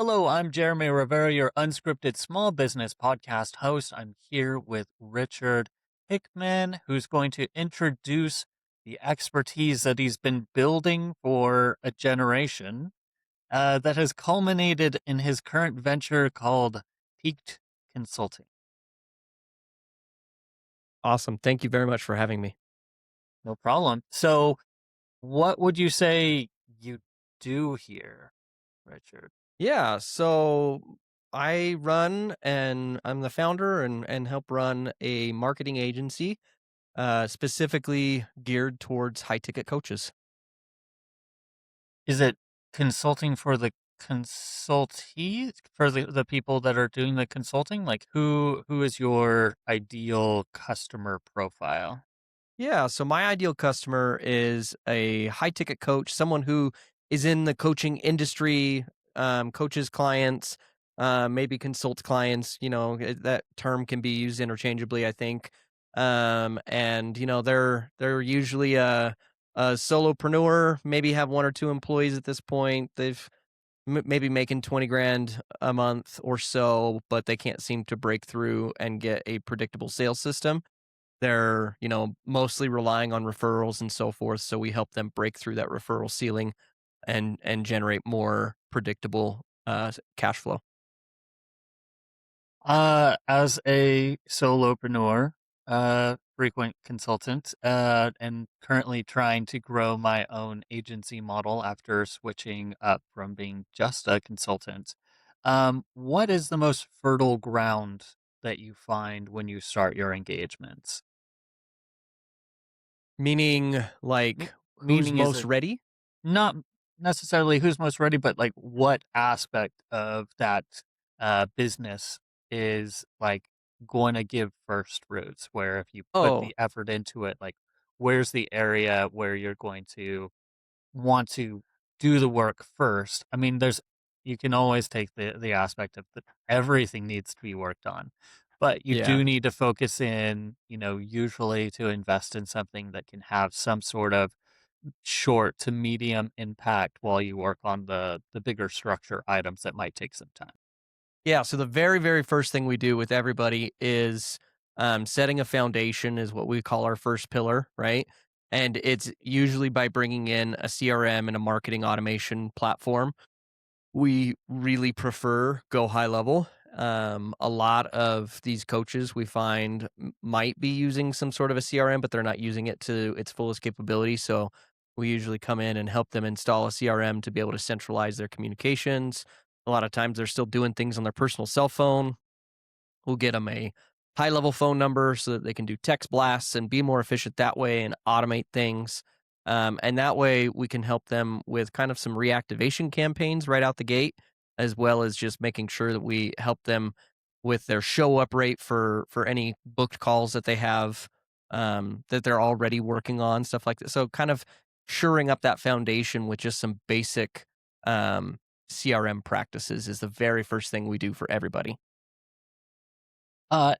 Hello, I'm Jeremy Rivera, your Unscripted Small Business podcast host. I'm here with Richard Hickman, who's going to introduce the expertise that he's been building for a generation that has culminated in his current venture called Piqued Consulting. Awesome. Thank you very much for having me. No problem. So, what would you say you do here, Richard? Yeah, so I run and I'm the founder and help run a marketing agency specifically geared towards high ticket coaches. Is it consulting for the consultees, for the people that are doing the consulting? Like who is your ideal customer profile? Yeah, so my ideal customer is a high ticket coach, someone who is in the coaching industry, coaches clients, maybe consults clients. That term can be used interchangeably, I think. And they're usually a solopreneur, maybe have one or two employees at this point. They've maybe making 20 grand a month or so, but they can't seem to break through and get a predictable sales system. They're, mostly relying on referrals and so forth, so we help them break through that referral ceiling and generate more predictable, cash flow. As a solopreneur, frequent consultant, and currently trying to grow my own agency model after switching up from being just a consultant. What is the most fertile ground that you find when you start your engagements? Meaning, Me- like, who's Meaning, is most it ready? not necessarily who's most ready, but like what aspect of that business is like going to give first fruits? Where if you put Oh, the effort into it, like where's the area where you're going to want to do the work first? I mean, you can always take the aspect of that everything needs to be worked on, but you yeah. do need to focus in, usually to invest in something that can have some sort of short to medium impact while you work on the bigger structure items that might take some time. Yeah, so the very, very first thing we do with everybody is, setting a foundation is what we call our first pillar, right? And it's usually by bringing in a CRM and a marketing automation platform. We really prefer GoHighLevel. A lot of these coaches we find might be using some sort of a CRM, but they're not using it to its fullest capability. So we usually come in and help them install a CRM to be able to centralize their communications. A lot of times they're still doing things on their personal cell phone. We'll get them a high level phone number so that they can do text blasts and be more efficient that way and automate things. And that way we can help them with kind of some reactivation campaigns right out the gate, as well as just making sure that we help them with their show up rate for any booked calls that they have, that they're already working on, stuff like that. So kind of shoring up that foundation with just some basic CRM practices is the very first thing we do for everybody.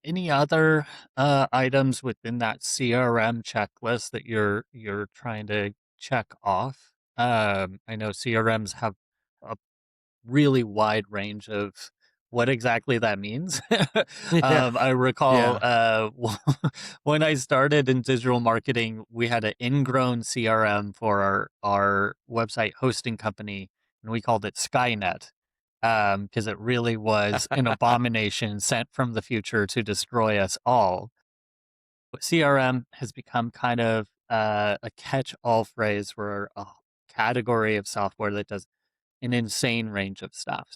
Any other items within that CRM checklist that you're trying to check off? I know CRMs have a really wide range of what exactly that means. Yeah. I recall Yeah. when I started in digital marketing, we had an ingrown CRM for our website hosting company, and we called it Skynet because it really was an abomination sent from the future to destroy us all. But CRM has become kind of a catch-all phrase for a category of software that does an insane range of stuff.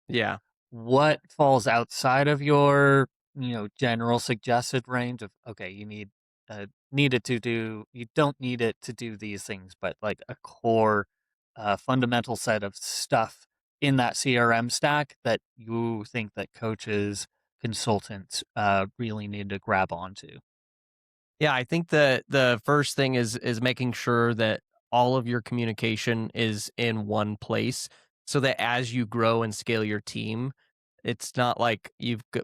Yeah. What falls outside of your, general suggested range of, okay, you don't need it to do these things, but like a core, fundamental set of stuff in that CRM stack that you think that coaches, consultants, really need to grab onto. Yeah, I think the first thing is making sure that all of your communication is in one place so that as you grow and scale your team, it's not like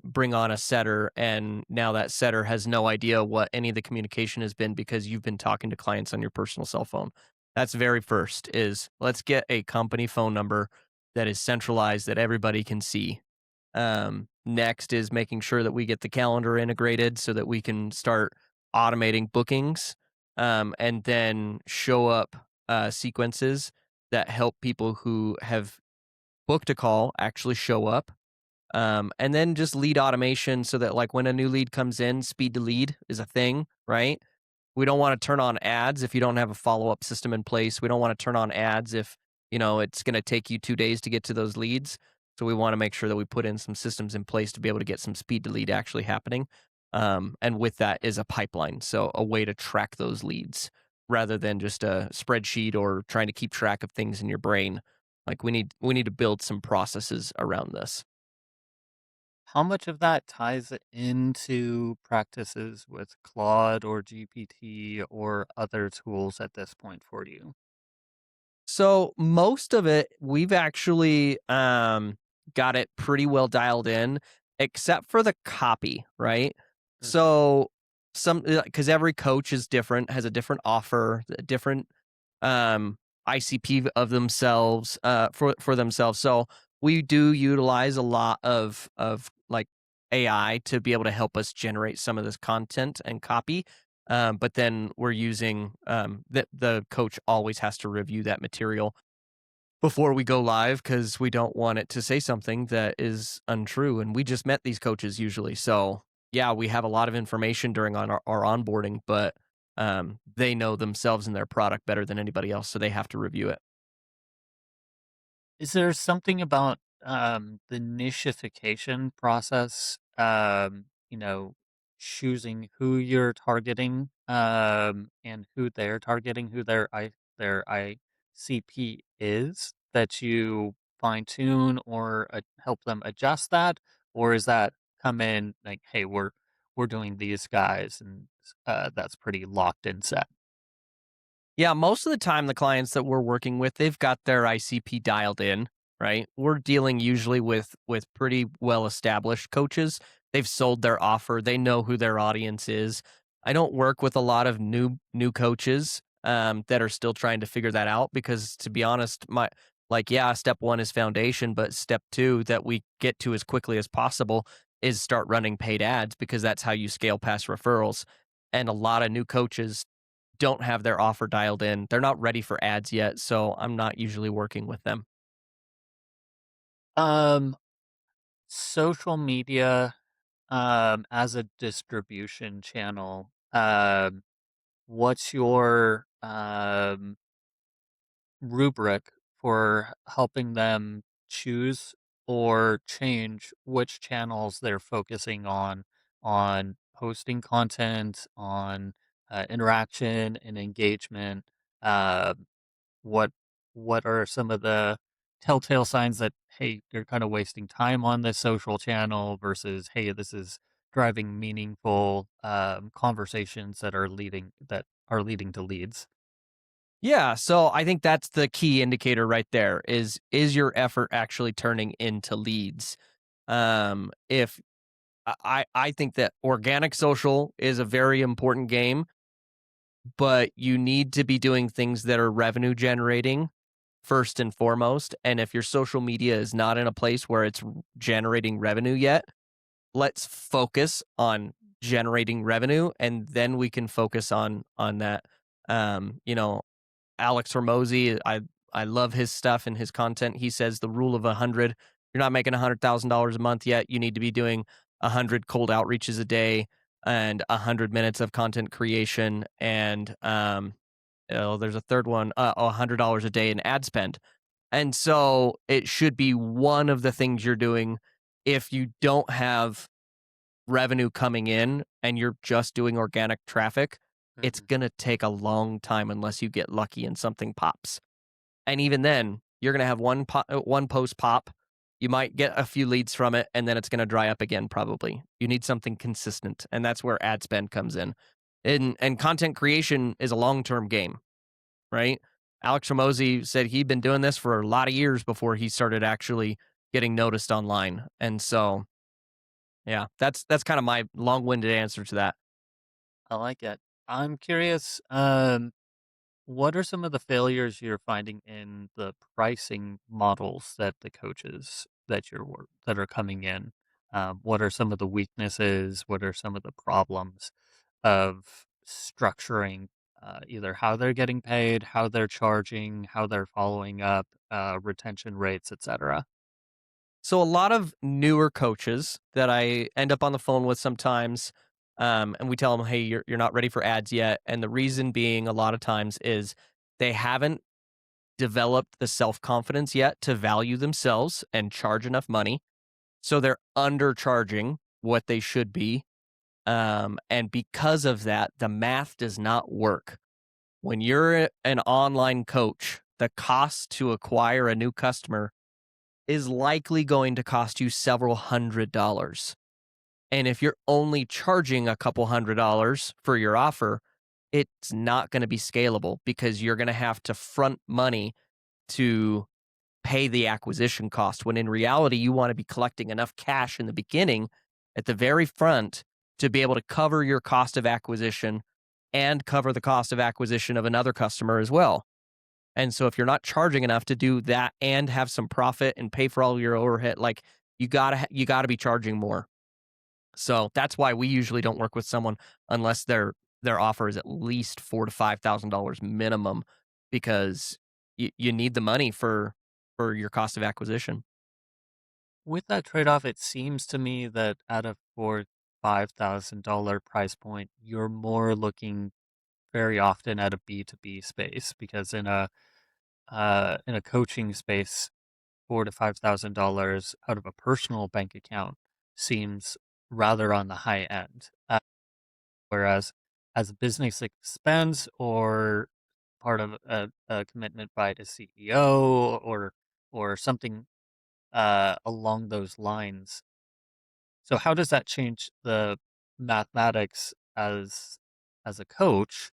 bring on a setter and now that setter has no idea what any of the communication has been because you've been talking to clients on your personal cell phone. That's very first is let's get a company phone number that is centralized that everybody can see. Next is making sure that we get the calendar integrated so that we can start automating bookings, and then show up sequences that help people who have booked a call actually show up. And then just lead automation so that like when a new lead comes in, speed to lead is a thing, right? We don't want to turn on ads if you don't have a follow-up system in place. We don't want to turn on ads if, it's going to take you 2 days to get to those leads. So we want to make sure that we put in some systems in place to be able to get some speed to lead actually happening. And with that is a pipeline. So a way to track those leads rather than just a spreadsheet or trying to keep track of things in your brain. Like we need to build some processes around this. How much of that ties into practices with Claude or GPT or other tools at this point for you? So most of it, we've actually got it pretty well dialed in, except for the copy, right? Mhm. So because every coach is different, has a different offer, a different ICP of themselves for themselves. So we do utilize a lot of like AI to be able to help us generate some of this content and copy. But then we're using the coach always has to review that material before we go live because we don't want it to say something that is untrue. And we just met these coaches usually. So yeah, we have a lot of information during on our onboarding, but they know themselves and their product better than anybody else. So they have to review it. Is there something about the nichification process? Choosing who you're targeting and who they're targeting, who their ICP is, that you fine tune or help them adjust that, or is that come in like, hey, we're doing these guys, and that's pretty locked and set. Yeah, most of the time, the clients that we're working with, they've got their ICP dialed in, right? We're dealing usually with pretty well established coaches. They've sold their offer. They know who their audience is. I don't work with a lot of new coaches that are still trying to figure that out because, to be honest, yeah, step one is foundation, but step two that we get to as quickly as possible is start running paid ads because that's how you scale past referrals. And a lot of new coaches don't have their offer dialed in. They're not ready for ads yet, so I'm not usually working with them. Um, Social media as a distribution channel. What's your rubric for helping them choose or change which channels they're focusing on posting content, on interaction and engagement? Uh, what what are some of the telltale signs that, hey, you're kind of wasting time on this social channel versus, hey, this is driving meaningful conversations that are leading to leads? Yeah, so I think that's the key indicator right there is your effort actually turning into leads? If I think that organic social is a very important game, but you need to be doing things that are revenue generating first and foremost. And if your social media is not in a place where it's generating revenue yet, let's focus on generating revenue and then we can focus on that. You know, Alex Hormozi, I love his stuff and his content. He says the rule of 100. You're not making $100,000 a month yet. You need to be doing 100 cold outreaches a day and 100 minutes of content creation and there's a third one, $100 a day in ad spend. And so it should be one of the things you're doing. If you don't have revenue coming in and you're just doing organic traffic, it's Mhm. going to take a long time unless you get lucky and something pops. And even then, you're going to have one post pop. You might get a few leads from it and then it's going to dry up again probably. You need something consistent and that's where ad spend comes in. And content creation is a long-term game, right? Alex Ramosi said he'd been doing this for a lot of years before he started actually getting noticed online. And so yeah, that's kind of my long-winded answer to that. I like it. I'm curious. what are some of the failures you're finding in the pricing models that the coaches that are coming in? What are some of the weaknesses? What are some of the problems of structuring either how they're getting paid, how they're charging, how they're following up, retention rates, etc.? So a lot of newer coaches that I end up on the phone with sometimes, and we tell them, "Hey, you're not ready for ads yet." And the reason being, a lot of times, is they haven't developed the self confidence yet to value themselves and charge enough money. So they're undercharging what they should be. And because of that, the math does not work. When you're an online coach, the cost to acquire a new customer is likely going to cost you several $100s. And if you're only charging a couple $100s for your offer, it's not going to be scalable because you're going to have to front money to pay the acquisition cost. When in reality, you want to be collecting enough cash in the beginning at the very front to be able to cover your cost of acquisition and cover the cost of acquisition of another customer as well. And so if you're not charging enough to do that and have some profit and pay for all your overhead, like you got to be charging more. So that's why we usually don't work with someone unless their offer is at least $4,000 to $5,000 minimum, because you need the money for your cost of acquisition. With that trade-off, it seems to me that at a $4,000 to $5,000 price point, you're more looking very often at a B2B space because in a coaching space, $4,000 to $5,000 out of a personal bank account seems rather on the high end. Whereas as a business expense or part of a commitment by the CEO or something along those lines. So how does that change the mathematics as a coach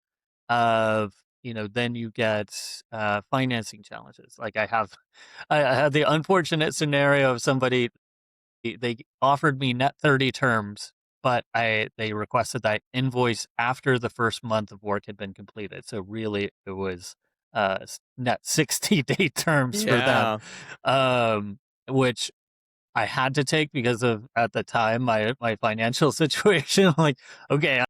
of, then you get financing challenges. Like I had the unfortunate scenario of somebody they offered me net 30 terms, but they requested that I invoice after the first month of work had been completed. So really it was net 60-day terms for them. Yeah. Um, which I had to take because of at the time my financial situation. I'm like, okay,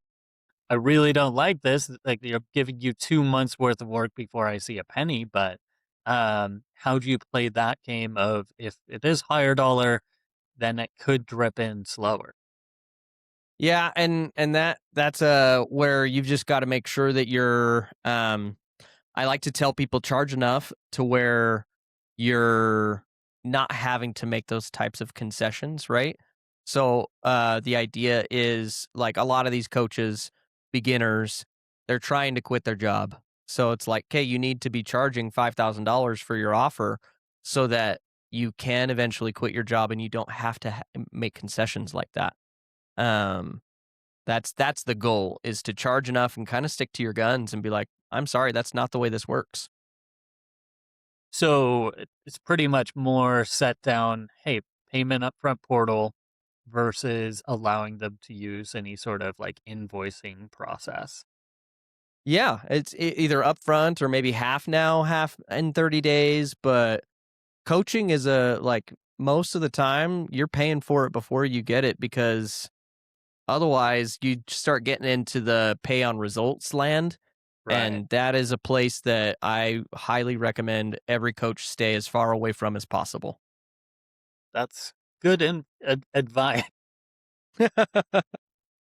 I really don't like this. Like you're giving you 2 months worth of work before I see a penny. But how do you play that game of if it is higher dollar, then it could drip in slower? Yeah, and that's where you've just got to make sure that you're I like to tell people charge enough to where you're not having to make those types of concessions, right? So the idea is, like, a lot of these coaches, beginners, they're trying to quit their job. So it's like, okay, you need to be charging $5,000 for your offer so that you can eventually quit your job and you don't have to make concessions like that. Um, that's the goal, is to charge enough and kind of stick to your guns and be like, I'm sorry, that's not the way this works. So it's pretty much more set down, hey, payment upfront portal versus allowing them to use any sort of like invoicing process. Yeah, it's either upfront or maybe half now, half in 30 days. But coaching is most of the time you're paying for it before you get it, because otherwise you start getting into the pay on results land. Right. And that is a place that I highly recommend every coach stay as far away from as possible. That's good advice.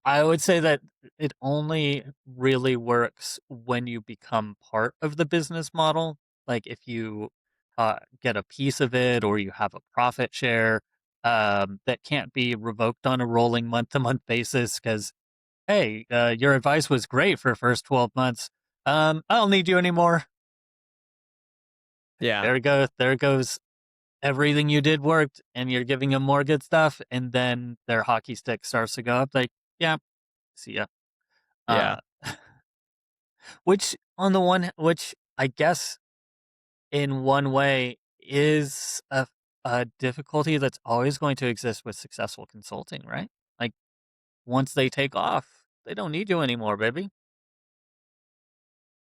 I would say that it only really works when you become part of the business model. Like if you get a piece of it or you have a profit share, that can't be revoked on a rolling month to month basis because, hey, your advice was great for first 12 months. I don't need you anymore. Yeah, There goes everything you did worked and you're giving them more good stuff. And then their hockey stick starts to go up like, yeah, see ya. yeah. Uh, which I guess in one way is a difficulty that's always going to exist with successful consulting, right? Like once they take off, they don't need you anymore, baby.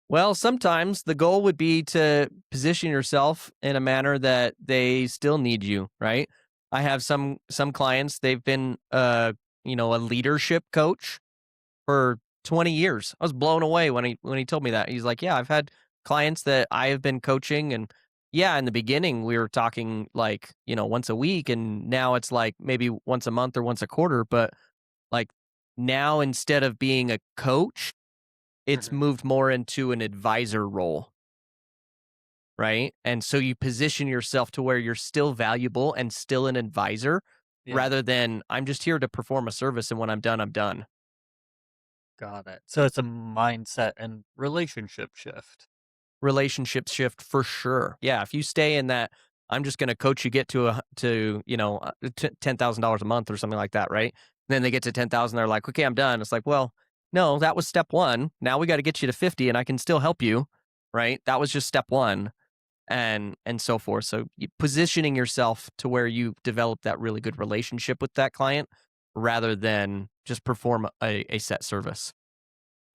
Well, sometimes the goal would be to position yourself in a manner that they still need you, right? I have some clients, they've been a leadership coach for 20 years. I was blown away when he told me that. He's like, "Yeah, I've had clients that I have been coaching, and yeah, in the beginning we were talking like, once a week, and now it's like maybe once a month or once a quarter, but like now instead of being a coach, it's Mhm. moved more into an advisor role, right? And so you position yourself to where you're still valuable and still an advisor Yeah, rather than I'm just here to perform a service and when I'm done, I'm done. got it. So it's a mindset and relationship shift. Relationship shift for sure. Yeah, if you stay in that, I'm just going to coach you get to $10,000 a month or something like that, right? Then they get to 10,000, they're like, okay, I'm done. It's like, well, no, that was step one. Now we got to get you to 50, and I can still help you, right? That was just step one, and so forth. So positioning yourself to where you develop that really good relationship with that client, rather than just perform a set service.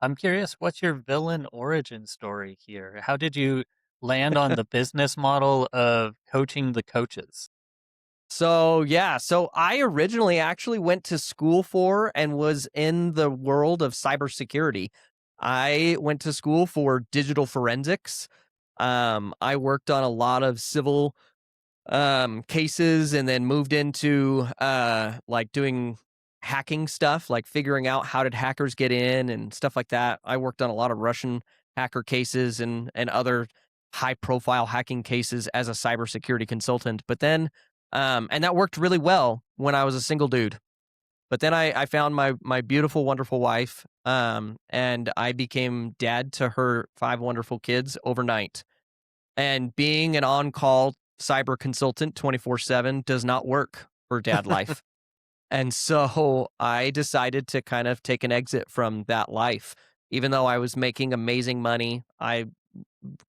I'm curious, what's your villain origin story here? How did you land on the business model of coaching the coaches? So, yeah, so I originally actually went to school for and was in the world of cybersecurity. I went to school for digital forensics. I worked on a lot of civil cases and then moved into like doing hacking stuff, like figuring out how did hackers get in and stuff like that. I worked on a lot of Russian hacker cases and other high profile hacking cases as a cybersecurity consultant. But then and that worked really well when I was a single dude. But then I found my beautiful, wonderful wife, and I became dad to her 5 wonderful kids overnight. And being an on-call cyber consultant 24/7 does not work for dad life. And so I decided to kind of take an exit from that life. Even though I was making amazing money, I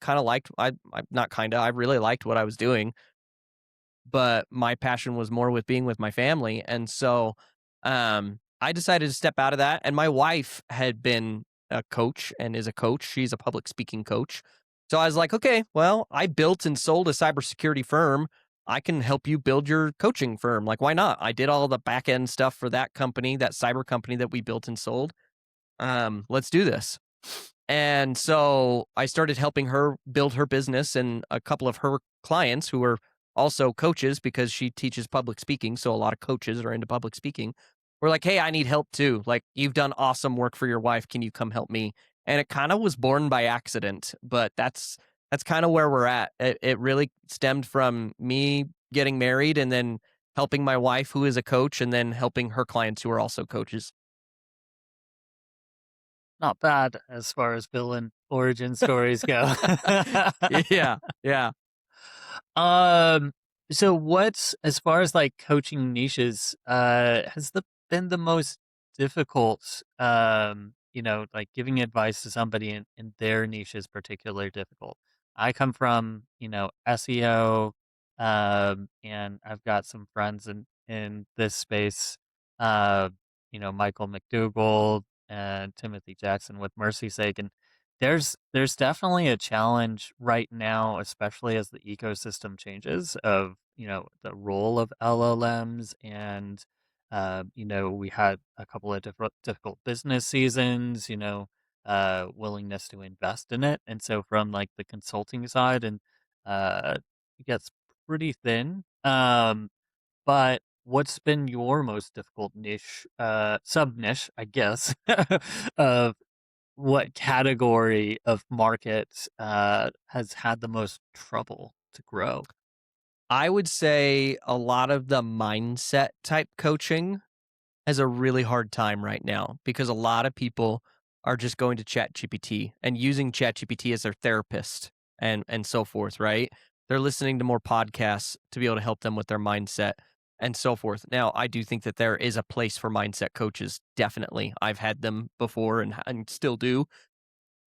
kind of liked I not kind of, I really liked what I was doing, but my passion was more with being with my family. And so I decided to step out of that. And my wife had been a coach and is a coach. She's a public speaking coach. So I was like, okay, well, I built and sold a cybersecurity firm. I can help you build your coaching firm. Like, why not? I did all the back end stuff for that company, that cyber company that we built and sold. Let's do this. And so I started helping her build her business, and a couple of her clients who were also coaches because she teaches public speaking. So a lot of coaches are into public speaking. We're like, hey, I need help too. Like, you've done awesome work for your wife. Can you come help me? And it kind of was born by accident, but that's kind of where we're at. It really stemmed from me getting married and then helping my wife, who is a coach, and then helping her clients who are also coaches. Not bad as far as villain origin stories go. Yeah, yeah. Um, so what's as far as like coaching niches, has been the most difficult, like giving advice to somebody in their niche is particularly difficult. I come from, SEO, and I've got some friends in this space, uh, Michael McDougall and Timothy Jackson with Mercy's Sake, and there's definitely a challenge right now, especially as the ecosystem changes of, the role of LLMs and, we had a couple of difficult business seasons, willingness to invest in it. And so from like the consulting side and it gets pretty thin. But what's been your most difficult niche, sub niche, I guess, of what category of market, has had the most trouble to grow? I would say a lot of the mindset type coaching has a really hard time right now because a lot of people are just going to ChatGPT and using ChatGPT as their therapist and so forth, right? They're listening to more podcasts to be able to help them with their mindset and so forth. Now, I do think that there is a place for mindset coaches, definitely. I've had them before and still do.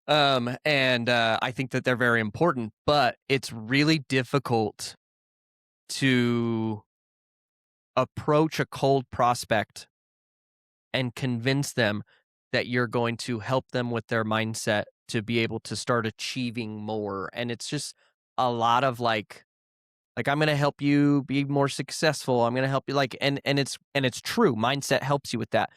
And I think that they're very important, but it's really difficult to approach a cold prospect and convince them that you're going to help them with their mindset to be able to start achieving more. And it's just a lot of like I'm going to help you be more successful. I'm going to help you and it's true. Mindset helps you with that.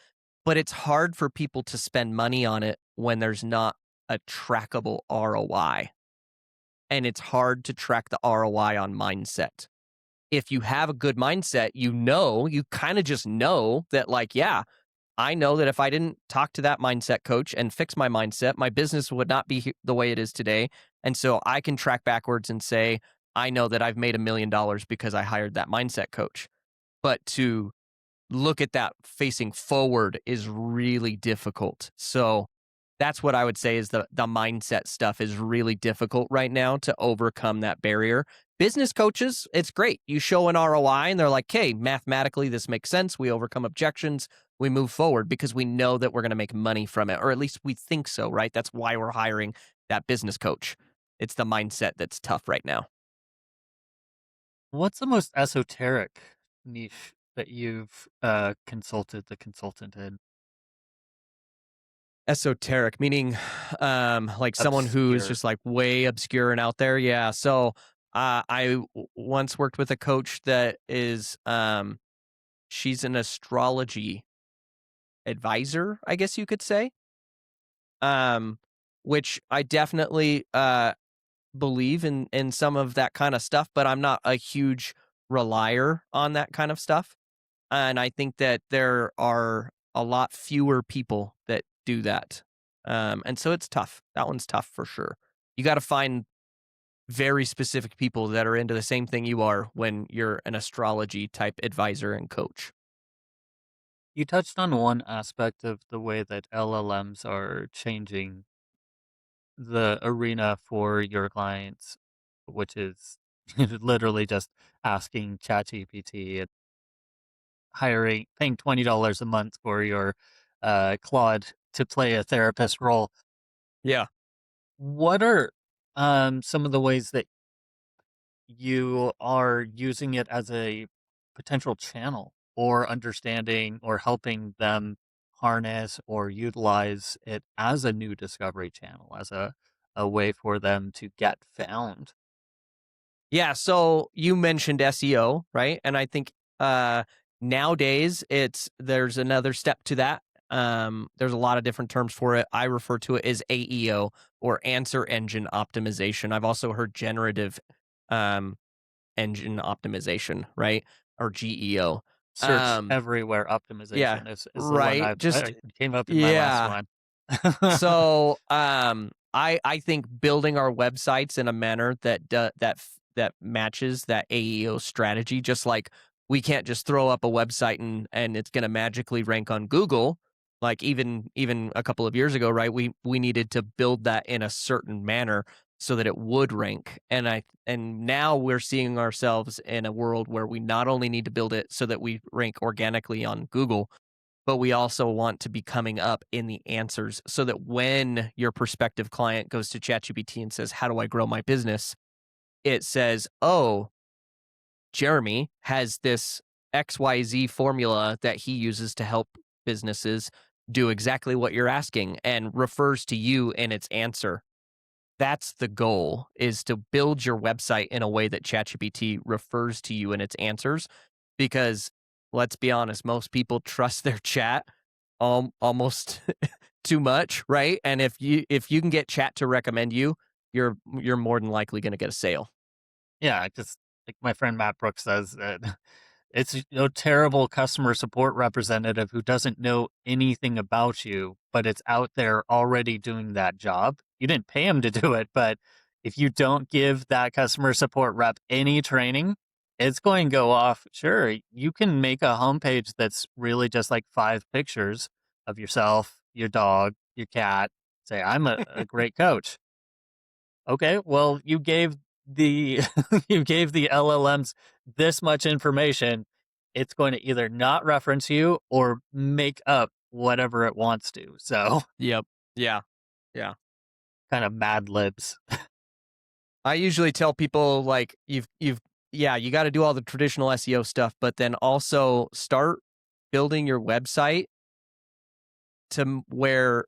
But it's hard for people to spend money on it when there's not a trackable ROI. And it's hard to track the ROI on mindset. If you have a good mindset, you kind of just know that like, yeah, I know that if I didn't talk to that mindset coach and fix my mindset, my business would not be the way it is today. And so I can track backwards and say, I know that I've made $1 million because I hired that mindset coach. But to look at that facing forward is really difficult. So that's what I would say is the mindset stuff is really difficult right now to overcome that barrier. Business coaches, it's great. You show an ROI and they're like, "Hey, mathematically this makes sense. We overcome objections. We move forward because we know that we're going to make money from it, or at least we think so, right? That's why we're hiring that business coach. It's the mindset that's tough right now." What's the most esoteric niche that you've consulted the consultant in? Esoteric, meaning, like someone who's Obscure. just like way obscure and out there. Yeah. So, once worked with a coach that is, she's an astrology advisor, I guess you could say. Um, which I definitely, believe in some of that kind of stuff, but I'm not a huge relier on that kind of stuff. And I think that there are a lot fewer people that do that. And so it's tough. That one's tough for sure. You got to find very specific people that are into the same thing you are when you're an astrology type advisor and coach. You touched on one aspect of the way that LLMs are changing the arena for your clients, which is literally just asking ChatGPT and paying $20 a month for your Claude to play a therapist role. Yeah. What are some of the ways that you are using it as a potential channel or understanding or helping them harness or utilize it as a new discovery channel, as a way for them to get found? Yeah, so you mentioned SEO, right? And I think nowadays there's another step to that. There's a lot of different terms for it. I refer to it as AEO or answer engine optimization. I've also heard generative um, engine optimization, right? Or GEO. Search Um, everywhere yeah, optimization is the one right. Just I came up in my last yeah. one. So, I think building our websites in a manner that matches that AEO strategy, just like we can't just throw up a website and it's going to magically rank on Google. Like even a couple of years ago, right? We needed to build that in a certain manner so that it would rank. And now we're seeing ourselves in a world where we not only need to build it so that we rank organically on Google, but we also want to be coming up in the answers so that when your prospective client goes to ChatGPT and says, "How do I grow my business?" it says, "Oh, Jeremy has this XYZ formula that he uses to help businesses do exactly what you're asking," and refers to you in its answer. That's the goal, is to build your website in a way that ChatGPT refers to you in its answers, because let's be honest, most people trust their chat almost too much, right? And if you can get chat to recommend you, you're more than likely going to get a sale. Yeah, just like my friend Matt Brooks says that it's a terrible customer support representative who doesn't know anything about you, but it's out there already doing that job. You didn't pay him to do it, but if you don't give that customer support rep any training, it's going to go off. Sure, you can make a homepage that's really just like 5 pictures of yourself, your dog, your cat. Say, I'm a great coach. Okay, well, you gave the you gave the LLMs this much information. It's going to either not reference you or make up whatever it wants to. So, Yep. Yeah. Yeah. kind of Mad Libs. I usually tell people like you've yeah, you got to do all the traditional SEO stuff, but then also start building your website to where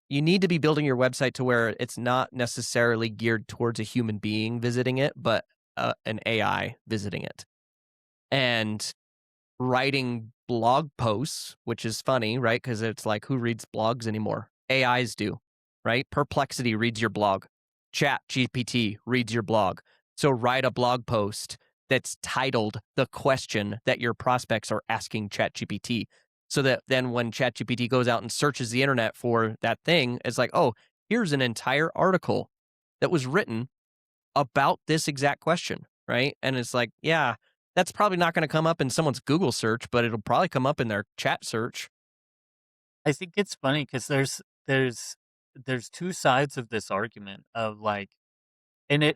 you need to be building your website to where it's not necessarily geared towards a human being visiting it, but an AI visiting it. And writing blog posts, which is funny, right? Because it's like, who reads blogs anymore? AIs do, right? Perplexity reads your blog. ChatGPT reads your blog. So write a blog post that's titled the question that your prospects are asking ChatGPT. So that then when ChatGPT goes out and searches the internet for that thing, it's like, oh, here's an entire article that was written about this exact question, right? And it's like, yeah, that's probably not going to come up in someone's Google search, but it'll probably come up in their chat search. I think it's funny because there's two sides of this argument of like, and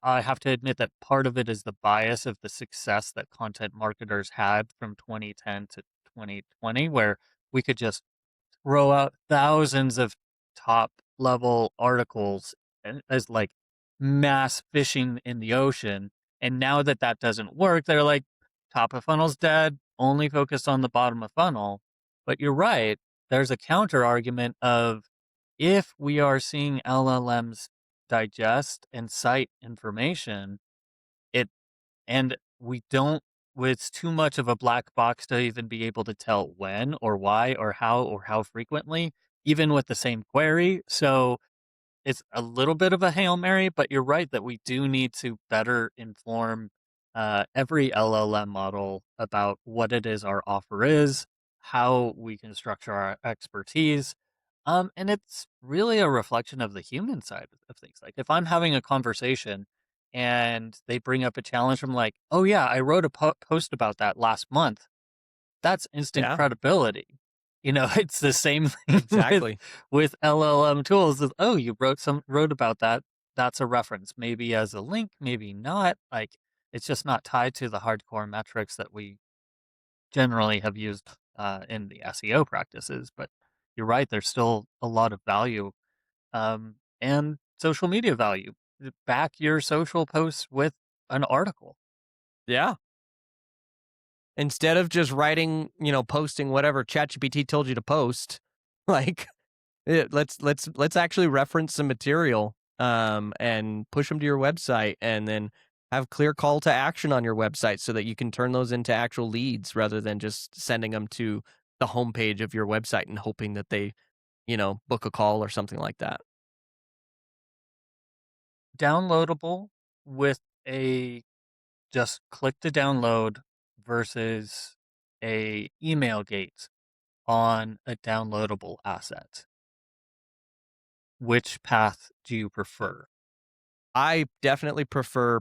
I have to admit that part of it is the bias of the success that content marketers had from 2010 to 2020, where we could just throw out thousands of top level articles as like mass fishing in the ocean. And now that that doesn't work, they're like, top of funnel's dead, only focused on the bottom of funnel. But you're right. There's a counter argument of if we are seeing LLMs digest and cite information, it and we don't it's too much of a black box to even be able to tell when or how frequently, even with the same query. So it's a little bit of a Hail Mary, but you're right that we do need to better inform every LLM model about what it is our offer is, how we can structure our expertise. And it's really a reflection of the human side of things. Like if I'm having a conversation and they bring up a challenge, I'm like, oh yeah, I wrote a post about that last month. That's instant Yeah, credibility. You know, it's the same thing exactly. with LLM tools. Is, oh, you wrote about that. That's a reference, maybe as a link, maybe not. Like it's just not tied to the hardcore metrics that we generally have used in the SEO practices. But you're right. There's still a lot of value and social media value. Back your social posts with an article. Yeah. Instead of just writing, posting whatever ChatGPT told you to post, like let's actually reference some material and push them to your website and then have clear call to action on your website so that you can turn those into actual leads rather than just sending them to the homepage of your website and hoping that they, book a call or something like that. Downloadable with a just click to download versus a email gate on a downloadable asset. Which path do you prefer? I definitely prefer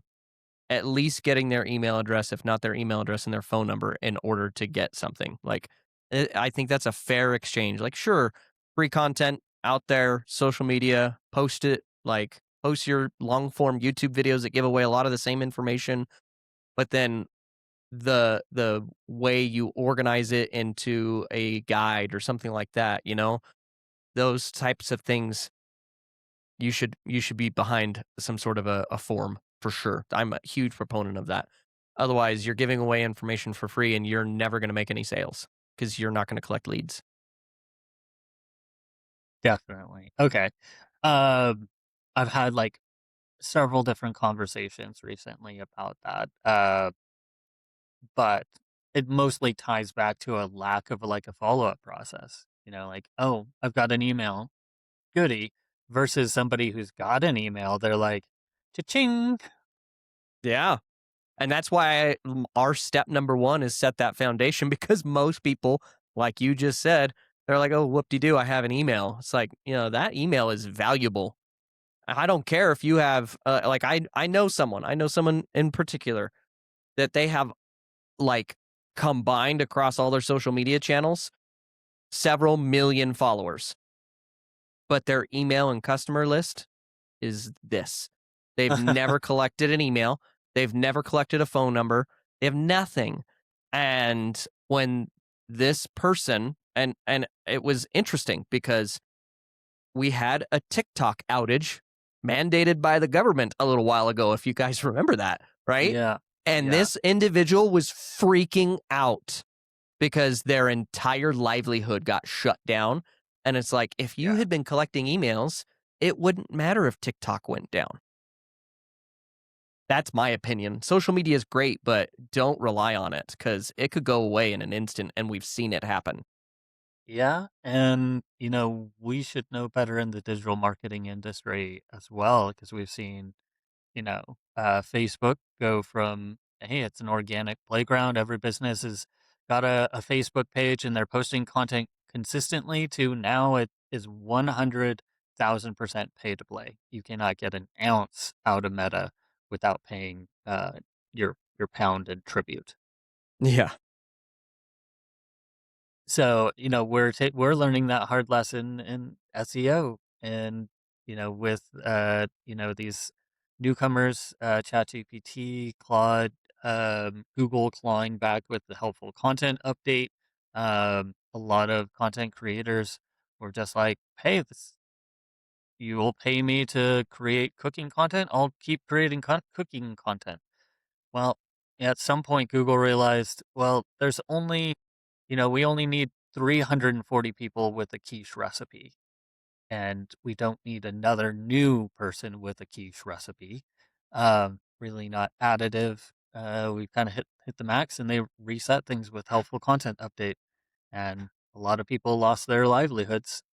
at least getting their email address, if not their email address and their phone number in order to get something. Like, I think that's a fair exchange. Like, sure, free content out there, social media, post it, like, post your long form YouTube videos that give away a lot of the same information. But then the way you organize it into a guide or something like that, those types of things you should be behind some sort of a form for sure. I'm a huge proponent of that. Otherwise, you're giving away information for free and you're never going to make any sales because you're not going to collect leads. Definitely. Okay. Um, I've had like several different conversations recently about that. But it mostly ties back to a lack of like a follow-up process. You know, like, oh, I've got an email, goody, versus somebody who's got an email, they're like, cha-ching. Yeah. And that's why our step number one is set that foundation because most people, like you just said, they're like, oh, whoop de doo, I have an email. It's like, that email is valuable. I don't care if you have, like, I know someone in particular that they have like combined across all their social media channels, several million followers, but their email and customer list is this. They've never collected an email. They've never collected a phone number. They have nothing. And when this person and it was interesting because we had a TikTok outage mandated by the government a little while ago, if you guys remember that, right? Yeah. And Yeah. this individual was freaking out because their entire livelihood got shut down And it's like, if you Yeah. had been collecting emails, it wouldn't matter if TikTok went down. That's my opinion. Social media is great, but don't rely on it because it could go away in an instant, and we've seen it happen. Yeah, and, we should know better in the digital marketing industry as well because we've seen, Facebook go from, "Hey, it's an organic playground, every business has got a Facebook page and they're posting content consistently," to now it is 100,000% pay to play. You cannot get an ounce out of Meta without paying, your pound in tribute. Yeah. So, we're learning that hard lesson in SEO and, with, these newcomers, ChatGPT, Claude, Google clawing back with the helpful content update. A lot of content creators were just like, "Hey, you will pay me to create cooking content. I'll keep creating cooking content." Well, at some point, Google realized, well, we only need 340 people with a quiche recipe, and we don't need another new person with a quiche recipe. Really not additive. We kind of hit the max, and they reset things with helpful content update, and a lot of people lost their livelihoods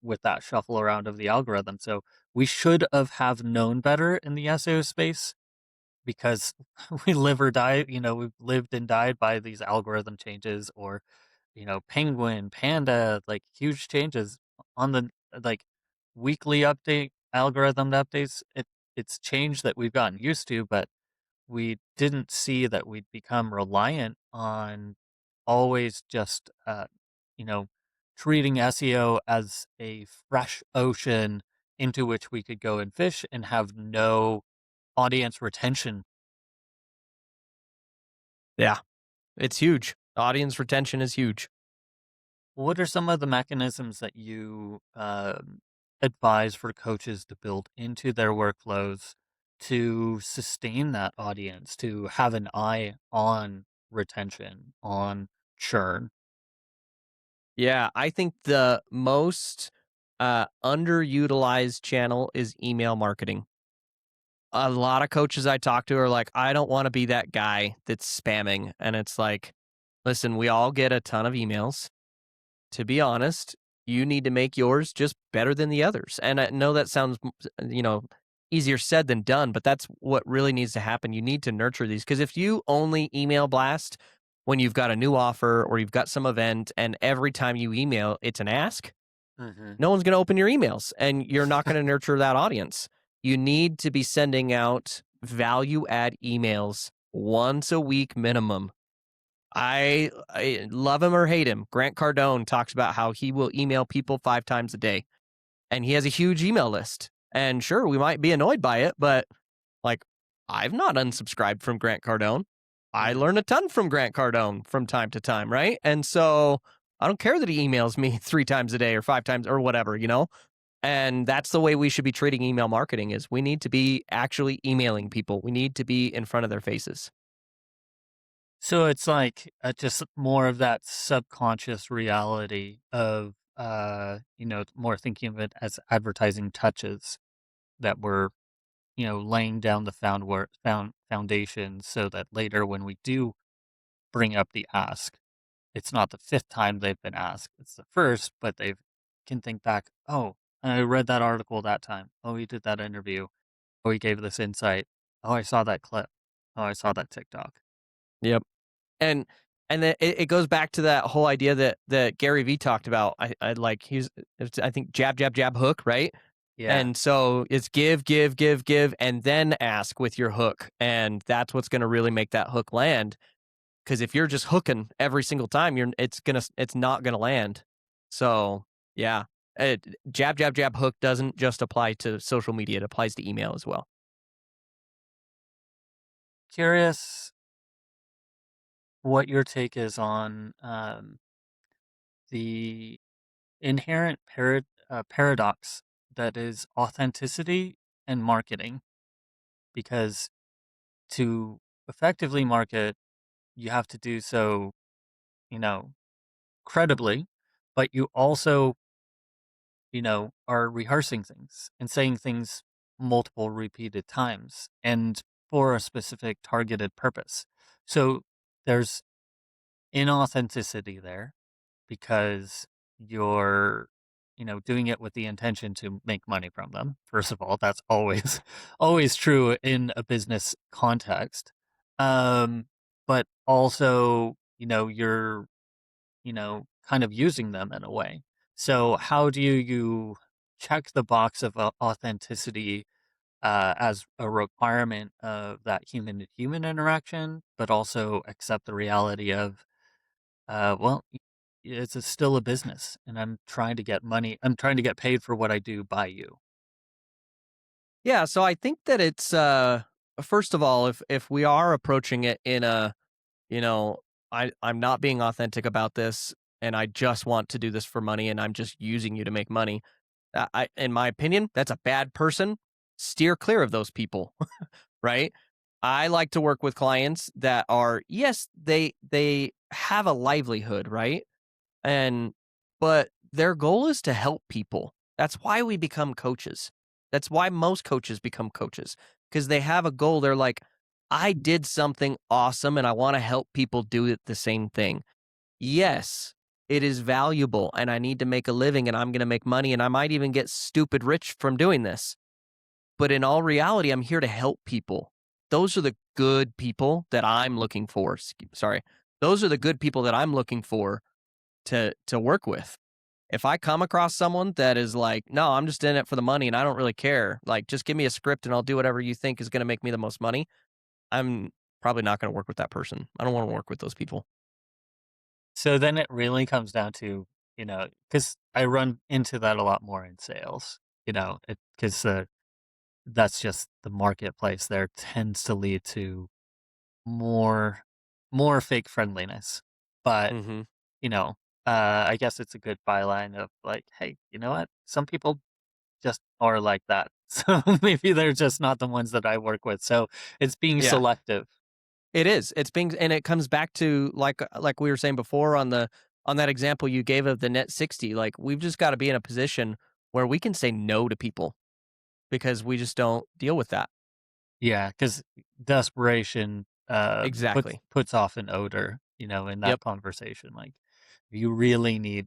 with that shuffle around of the algorithm. So we should have known better in the SEO space because we live or die. We've lived and died by these algorithm changes or Penguin, Panda, like huge changes on the like weekly update algorithm updates. It's change that we've gotten used to, but we didn't see that we'd become reliant on always just you know treating SEO as a fresh ocean into which we could go and fish and have no audience retention. Yeah. It's huge. Audience retention is huge. What are some of the mechanisms that you advise for coaches to build into their workflows to sustain that audience, to have an eye on retention, on churn? Yeah, I think the most underutilized channel is email marketing. A lot of coaches I talk to are like, I don't want to be that guy that's spamming. And it's like, listen, we all get a ton of emails. To be honest, you need to make yours just better than the others. And I know that sounds, easier said than done, but that's what really needs to happen. You need to nurture these because if you only email blast when you've got a new offer or you've got some event and every time you email, it's an ask, Hmm. no one's going to open your emails and you're not going to nurture that audience. You need to be sending out value add emails once a week minimum. I love him or hate him. Grant Cardone talks about how he will email people 5 times a day and he has a huge email list. And sure, we might be annoyed by it, but like I've not unsubscribed from Grant Cardone. I Hmm. learn a ton from Grant Cardone from time to time, right? And so I don't care that he emails me 3 times a day or 5 times or whatever. And that's the way we should be treating email marketing is we need to be actually emailing people. We need to be in front of their faces. So it's like just more of that subconscious reality of, more thinking of it as advertising touches that we're laying down the foundation so that later when we do bring up the ask, it's not the fifth time they've been asked. It's the first, but they can think back, oh, I read that article that time. Oh, he did that interview. Oh, he gave this insight. Oh, I saw that clip. Oh, I saw that TikTok. Yep. And and then it goes back to that whole idea that Gary Vee talked about. I like I think jab jab jab hook, right? Yeah. And so it's give, give, give, give, and then ask with your hook. And that's what's going to really make that hook land. Because if you're just hooking every single time, it's not gonna land. So yeah, jab, jab, jab, hook doesn't just apply to social media; it applies to email as well. Curious what your take is on the inherent paradox that is authenticity and marketing, because to effectively market, you have to do so, you know, credibly, but you also are rehearsing things and saying things multiple repeated times and for a specific targeted purpose. So there's inauthenticity there because you're, doing it with the intention to make money from them. First of all, that's always always true in a business context. Um, but also, you're, kind of using them in a way. So how do you check the box of authenticity as a requirement of that human to human interaction, but also accept the reality of well, it's still a business, and I'm trying to get money. I'm trying to get paid for what I do by you. Yeah, so I think that it's first of all, if we are approaching it in a, you know, I'm not being authentic about this and I just want to do this for money and I'm just using you to make money. I in my opinion, that's a bad person. Steer clear of those people, right? I like to work with clients that are, yes, they have a livelihood, right? And but their goal is to help people. That's why we become coaches. That's why most coaches become coaches, because they have a goal. They're like, I did something awesome and I want to help people do it the same thing. Yes, it is valuable and I need to make a living and I'm going to make money and I might even get stupid rich from doing this. But in all reality, I'm here to help people. Those are the good people that I'm looking for. Sorry. Those are the good people that I'm looking for to work with. If I come across someone that is like, "No, I'm just in it for the money and I don't really care. Like, just give me a script and I'll do whatever you think is gonna make me the most money," I'm probably not gonna work with that person. I don't wanna work with those people. So then it really comes down to, because I run into that a lot more in sales, because that's just the marketplace there tends to lead to more, more fake friendliness. But, Mhm. you know, I guess it's a good byline of like, hey, you know what? Some people just are like that. So maybe they're just not the ones that I work with. So it's being Yeah. selective. It is. It's being and it comes back to like we were saying before on that example you gave of the net 60, like, we've just gotta be in a position where we can say no to people because we just don't deal with that. Yeah, because desperation puts Exactly. puts off an odor, in that Yep. conversation. Like if you really need,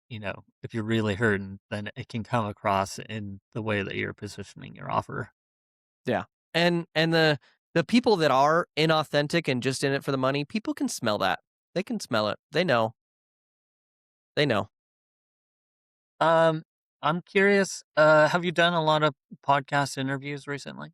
if you're really hurting, then it can come across in the way that you're positioning your offer. Yeah. And the people that are inauthentic and just in it for the money, people can smell that. They can smell it. They know. They know. Um, I'm curious, have you done a lot of podcast interviews recently?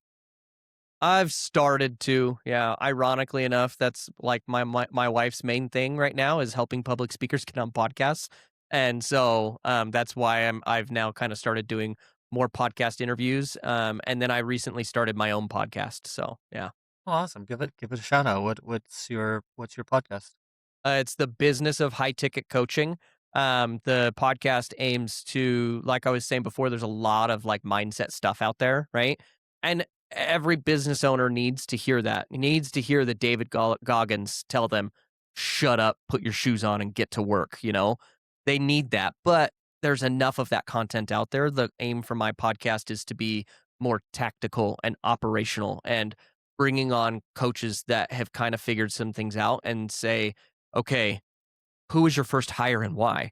I've started to, yeah, ironically enough, that's like my wife's main thing right now is helping public speakers get on podcasts. And so that's why I've now kind of started doing more podcast interviews. And then I recently started my own podcast. So yeah. Oh, awesome. Give it a shout out. What's your podcast? It's the business of high ticket coaching. The podcast aims to, like I was saying before, there's a lot of like mindset stuff out there, right? And every business owner needs to hear that. Needs to hear the David Goggins tell them, "Shut up, put your shoes on, and get to work." They need that, but there's enough of that content out there. The aim for my podcast is to be more tactical and operational, and bringing on coaches that have kind of figured some things out and say, okay, who was your first hire and why?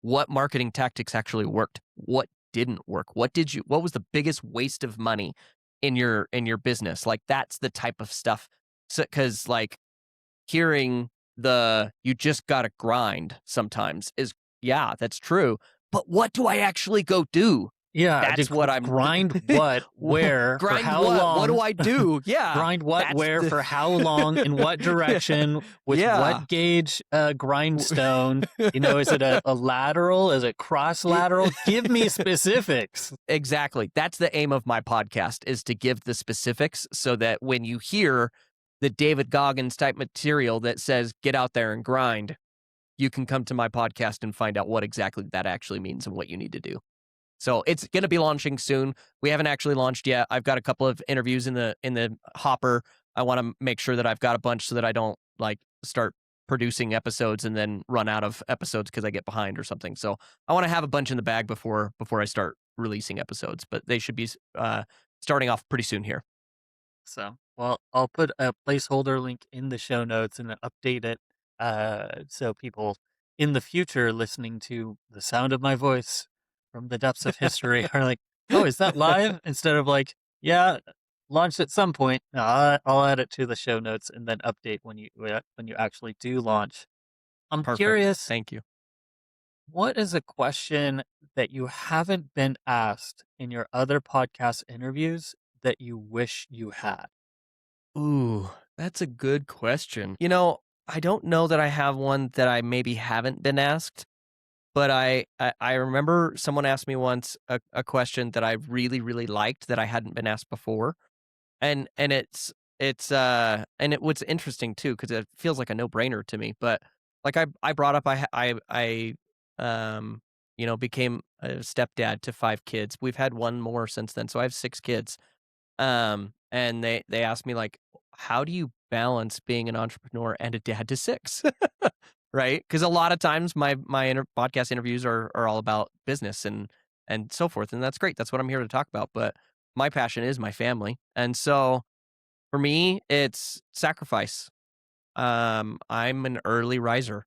What marketing tactics actually worked? What didn't work? What was the biggest waste of money in your business? Like, that's the type of stuff. So, cause like hearing the you just gotta grind sometimes is, yeah, that's true. But what do I actually go do? Yeah, That's what I'm grind what, where, for grind how what? What do long? I do? Yeah. Grind what, That's where, the for how long, in what direction, with yeah. what gauge grindstone? Is it a lateral? Is it cross lateral? Give me specifics. Exactly. That's the aim of my podcast, is to give the specifics so that when you hear the David Goggins type material that says get out there and grind, you can come to my podcast and find out what exactly that actually means and what you need to do. So it's going to be launching soon. We haven't actually launched yet. I've got a couple of interviews in the hopper. I want to make sure that I've got a bunch so that I don't like start producing episodes and then run out of episodes because I get behind or something. So I want to have a bunch in the bag before I start releasing episodes, but they should be starting off pretty soon here. So, well, I'll put a placeholder link in the show notes and update it so people in the future listening to the sound of my voice from the depths of history are like, "Oh, is that live?" Instead of like, "Yeah, launched at some point." No, I'll add it to the show notes and then update when you actually do launch. I'm Perfect. curious, Thank you. what is a question that you haven't been asked in your other podcast interviews that you wish you had? Ooh, that's a good question. I don't know that I have one that I maybe haven't been asked, but I remember someone asked me once a question that I really, really liked that I hadn't been asked before. And what's interesting too, because it feels like a no-brainer to me, but like I brought up um, became a stepdad to 5 kids. We've had one more since then, so I have 6 kids. And they asked me like, "How do you balance being an entrepreneur and a dad to 6?" Right? Because a lot of times my podcast interviews are all about business and so forth, and that's great. That's what I'm here to talk about. But my passion is my family, and so for me, it's sacrifice. I'm an early riser.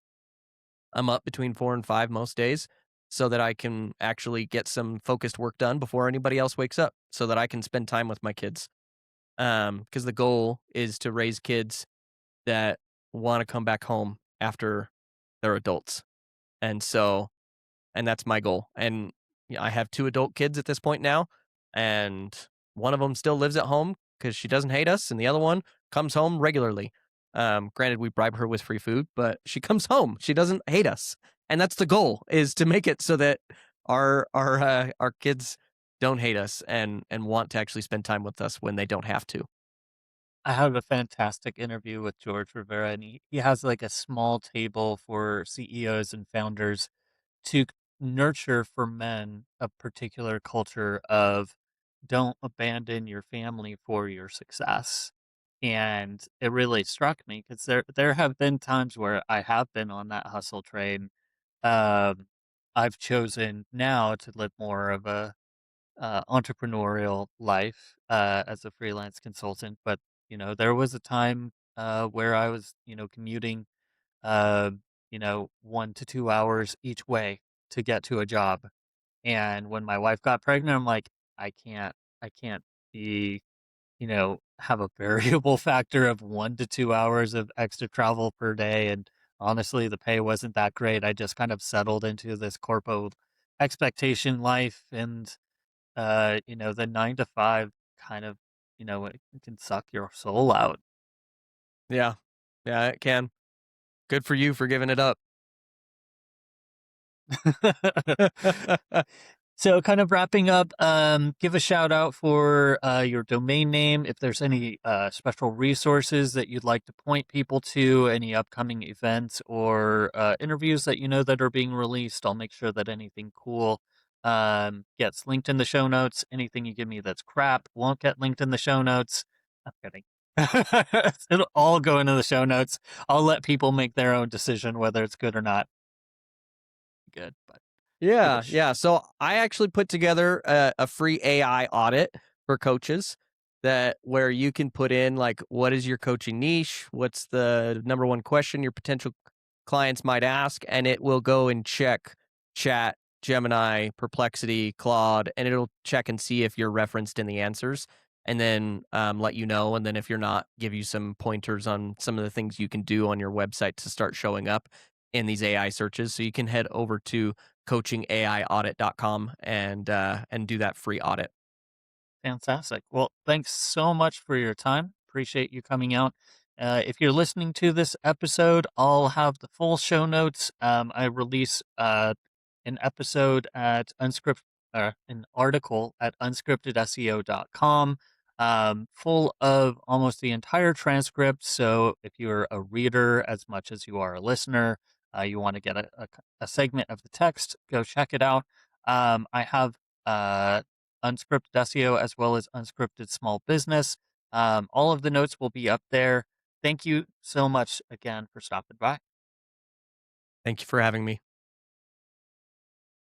I'm up between 4 and 5 most days so that I can actually get some focused work done before anybody else wakes up so that I can spend time with my kids. Because the goal is to raise kids that wanna come back home after they're adults. And so and that's my goal. And I have 2 adult kids at this point now, and one of them still lives at home because she doesn't hate us, and the other one comes home regularly. Granted, we bribe her with free food, but she comes home. She doesn't hate us, and that's the goal: is to make it so that our kids don't hate us and want to actually spend time with us when they don't have to. I had a fantastic interview with George Rivera, and he has like a small table for CEOs and founders to nurture for men a particular culture of don't abandon your family for your success. And it really struck me because there have been times where I have been on that hustle train. Um, I've chosen now to live more of a entrepreneurial life as a freelance consultant, but there was a time where I was commuting uh, 1 to 2 hours each way to get to a job. And when my wife got pregnant, I'm like, I can't be, have a variable factor of 1 to 2 hours of extra travel per day. And honestly, the pay wasn't that great. I just kind of settled into this corpo expectation life. And, the 9 to 5 kind of, it can suck your soul out. Yeah. Yeah, it can. Good for you for giving it up. So kind of wrapping up, give a shout out for your domain name. If there's any special resources that you'd like to point people to, any upcoming events or interviews that that are being released, I'll make sure that anything cool gets linked in the show notes. Anything you give me that's crap won't get linked in the show notes. I'm kidding. It'll all go into the show notes. I'll let people make their own decision whether it's good or not. Good, but give Yeah, it. yeah. So I actually put together a free AI audit for coaches that where you can put in like what is your coaching niche, what's the number one question your potential clients might ask, and it will go and check Chat, Gemini, Perplexity, Claude, and it'll check and see if you're referenced in the answers, and then let you know, and then if you're not, give you some pointers on some of the things you can do on your website to start showing up in these AI searches. So you can head over to coachingaiaudit.com and do that free audit. Fantastic. Well, thanks so much for your time. Appreciate you coming out. If you're listening to this episode, I'll have the full show notes. I release an episode at an article at unscriptedseo.com, full of almost the entire transcript. So if you're a reader as much as you are a listener, you want to get a segment of the text, go check it out. I have uh, Unscripted SEO as well as Unscripted Small Business. All of the notes will be up there. Thank you so much again for stopping by. Thank you for having me.